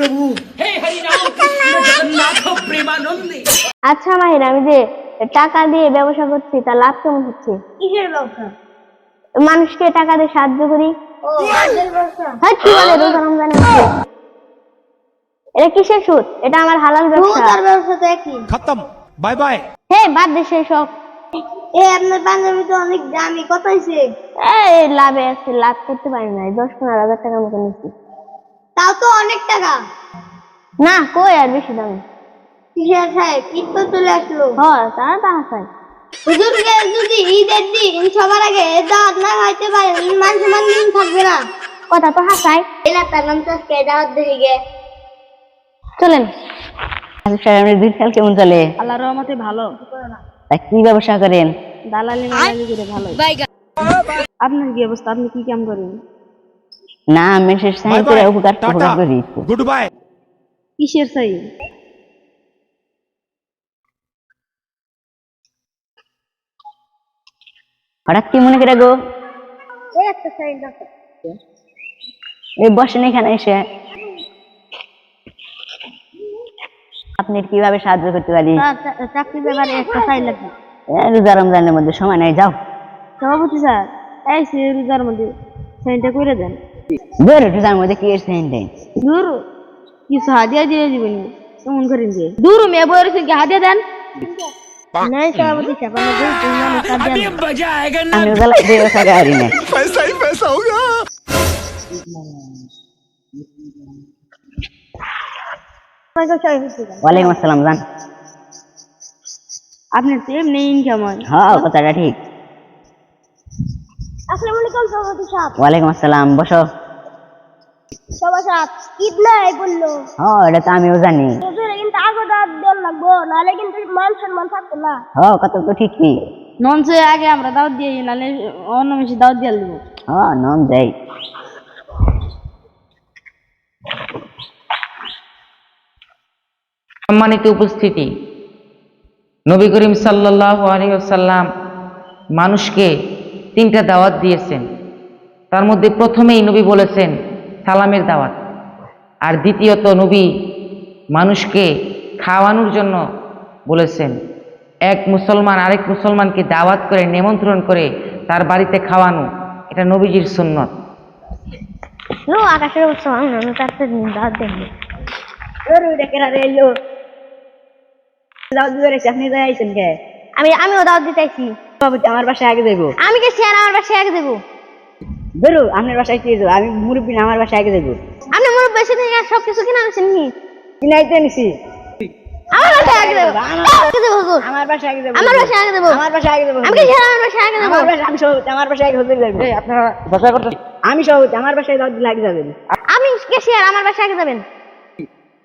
प्रभु हे हरि राम कृष्ण जगन्नाथ प्रेमानंदे। আচ্ছা মাহির, আমি যে টাকা দিয়ে ব্যবসা করছি তা লাভ কেমন হচ্ছে? কিসের ব্যবসা? মানুষকে টাকা দিয়ে সাহায্য করি। ও, কাজের ব্যবসা। হ্যাঁ, কি বলে রোজা রমজানে হচ্ছে? এটা কিসের সুদ? এটা আমার হালাল ব্যবসা। সুদ আর ব্যবসা তো একই। खत्म बाय बाय। হে বাদ দে সব। আপনার পাঞ্জাবি তো অনেক দামি, কত হয়েছে? এই লাভে আছে, লাভ করতে পারি না, 10-15 হাজার টাকা মতো নিচ্ছি। তাও তো অনেক টাকা। না কই আর বেশি দাম। কিসের সাহেব, ঈদ তো চলে আসলো। হ্যাঁ, তারা টাকা চাই। হুজুরকে যদি ঈদের দিন সবার আগে দাওয়াত না খাইতে পারে, মান সম্মান থাকবে না। কথা তো হাসাই। এলাকার নাম তো আজকে দাওয়াত দিয়ে গে। চলেন। দিনকাল কেমন চলে? আল্লাহর রহমতে ভালো। তা কি ব্যবসা করেন? দালালি মালালি করে ভালো। আপনার কি অবস্থা? আপনি কি কাম করেন? না, মেসেজ সাইন बाय করে बाय উপকার टाटा করি। Good bye. কিসের চাই? হঠাৎ কি মনে করে গো? এই একটা সাইড দেখো। এই বসেন এখানে এসে। আপনি কিভাবে সাহায্য করতে পারি? চাকরি ব্যাপারে একটা চাই লাগবে। রোজা রমজানের মধ্যে সময় নাই, যাও। সভাপতি স্যার, এই সে রোজার মধ্যে সাইনটা করে দেন। বের রোজার মধ্যে কি এর সাইন দেন? দূর কিছু হাদিয়া দিয়ে দিবেন, কেমন করেন যে দূর মেয়ে বইয়ের কি হাদিয়া দেন? নাই সভাপতি সাহেব, আমরা দূর মানুষ হাদিয়া अभी দেন। मजा आएगा ना। আমি রোজা ব্যবসা করি না। पैसा ही पैसा होगा। ওয়ালাইকুম আসসালাম, জান। আপনার তো এমনি ইনকাম হয়। হ্যাঁ, কথাটা ঠিক। আসসালামু আলাইকুম সভাপতি সাহেব। ওয়ালাইকুম আসসালাম, বসো। সবার সাথে ঈদ না এই বললো। হ্যাঁ, এটা তো আমিও জানি। হুজুরে কিন্তু আগে দাওয়াত দেওয়া লাগবো, নাহলে কিন্তু মান সম্মান থাকতো না। হ্যাঁ, কথা তো ঠিকই। ননসে আগে আমরা দাওয়াত দিয়ে, নাহলে অন্য বেশি দাওয়াত দিয়ে দেবো। হ্যাঁ, নাম যাই। সম্মানিত উপস্থিতি, নবী করিম সাল্লাল্লাহু আলাইহি ওয়াসাল্লাম মানুষকে 3টা দাওয়াত দিয়েছেন। তার মধ্যে প্রথমেই নবী বলেছেন সালামের দাওয়াত, আর দ্বিতীয়ত নবী মানুষকে খাওয়ানোর জন্য বলেছেন। এক মুসলমান আরেক মুসলমানকে দাওয়াত করে, নিমন্ত্রণ করে তার বাড়িতে খাওয়ানো, এটা নবীজির সুন্নত। লো আকাশের অবস্থা ভালো না, তার দাওয়াত দেন। আমিও দাওয়াত দিতে আইছি। আমার বাসায় আগে যাবো। আমি কে স্যার, আমার বাসায় আগে দেবো। বেরো, আপনার বাসায় কি যাবো? আমি মুরব্বী না, আমার বাসায় আগে যাবো। আপনি মোর বেশি থেকে সবকিছু কিনে আনছেন নি? কিনাইতে নিছি। আমার বাসায় আগে দেবো। আগে দেবো হুজুর। আমার বাসায় আগে যাবো। আমার বাসায় আগে দেবো। আমার বাসায় আগে যাবো। আমি কে স্যার, আমার বাসায় আগে দেবো। আমি সভাপতি, আমার বাসায় আগে হুজুর যাবো। আপনারা বসা করতে, আমি সভাপতি, আমার বাসায় দাওয়াত দিলে আগে যাবেন। আমি কে স্যার, আমার বাসায় আগে যাবেন।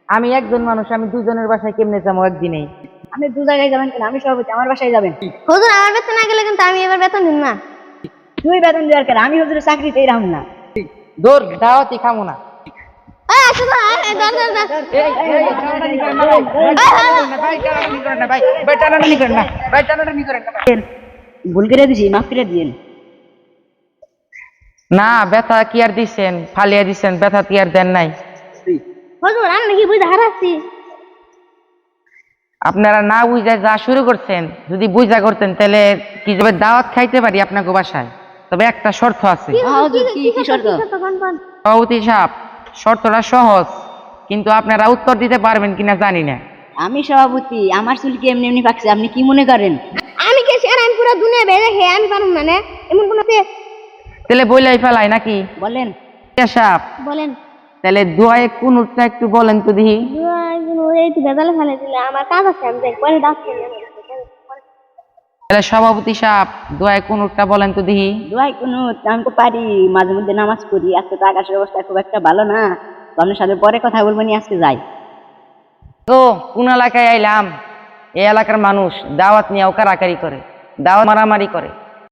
আমি একজন মানুষ, আমি দুজনের বাসায় কেমনে যাবো একদিনে? আপনি 2 জায়গায় যাবেন কেন? আমি সভাপতি, আমার বাসায় যাবেন। হুজুর আমার বেতন না গেলে কিন্তু আমি এবার বেতন দিন না। তুই বেতন দেওয়ার কেন? আমি হুজুরের চাকরিতে এরকম না। দৌড় দাওয়াতই খামো না। আসো তো, দর দর দর। ভুল করে দিছি, মাফ করে দিয়েন। না, ব্যথা কি আর দিচ্ছেন, ফালিয়া দিচ্ছেন, ব্যথা কি আর দেন নাই। হুজুর আমি নাকি বুঝে হারাচ্ছি। আপনারা না বুঝা যা শুরু করছেন, যদি বুঝা করতেন তাহলে কি যাবে দাওয়াত খাইতে পারি আপনাকে বাসায়। তবে একটা শর্ত আছে। কি শর্ত? সভাপতি সাহেব, শর্তটা সহজ, কিন্তু আপনারা উত্তর দিতে পারবেন কিনা জানি না। আমি সভাপতি, আমার চুল কি এমনি এমনি পাকছে? আপনি কি মনে করেন? আমি কে স্যার, আমি পুরো দুনিয়া বেড়ে খেয়ে আমি পারুম না না, এমন কোনো তাহলে বইলাই ফেলাই নাকি? বলেন। সাহেব, বলেন। তাহলে দোয়ায় কুনুতটা একটু বলেন তো দেখি। এই তো বেজালে ফেলে দিলে, আমার কাজ আছে, আমি যাই পরে ডাকছি। তাহলে সভাপতি সাহেব, দোয়ায় কুনুতটা বলেন তো দেখি। দোয়াই কোনো, আমি তো পারি, মাঝে মধ্যে নামাজ পড়ি। আজকে তো আকাশের অবস্থা খুব একটা ভালো না, তো আপনার সাথে পরে কথা বলবো নি, আজকে যাই। তো কোন এলাকায় আইলাম, এই এলাকার মানুষ দাওয়াত নিয়ে কারাকারি করে, দাওয়াত মারামারি করে।